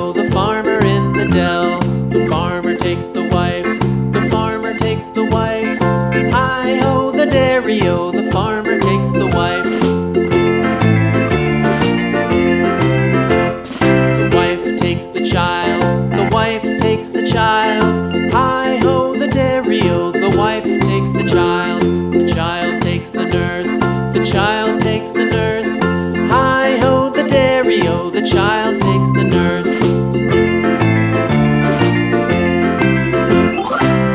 dairy-o, the farmer in the dell. The farmer takes the wife, the farmer takes the wife. Hi-ho, the dairy-o, the farmer takes the wife. The wife takes the child, the wife takes the child. Hi-ho, the dairy-o, the wife takes the child. The child takes the nurse, the child takes the nurse. Hi-ho, the dairy-o, the child takes the nurse.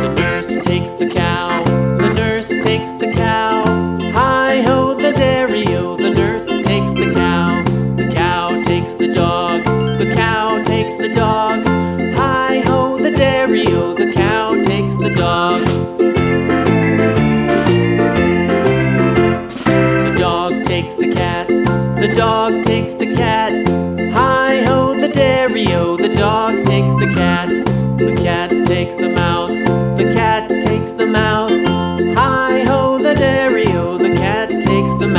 The nurse takes the cow, the nurse takes the cow. Hi-ho, the dairy-o, the nurse takes the cow. The cow takes the dog, the cow takes the dog. Hi-ho, the dairy-o, the cow takes the dog. The dog takes the cat, the dog takes the cat. Hi-ho, the dairy-o, the dog takes the cat. The cat takes the mouse.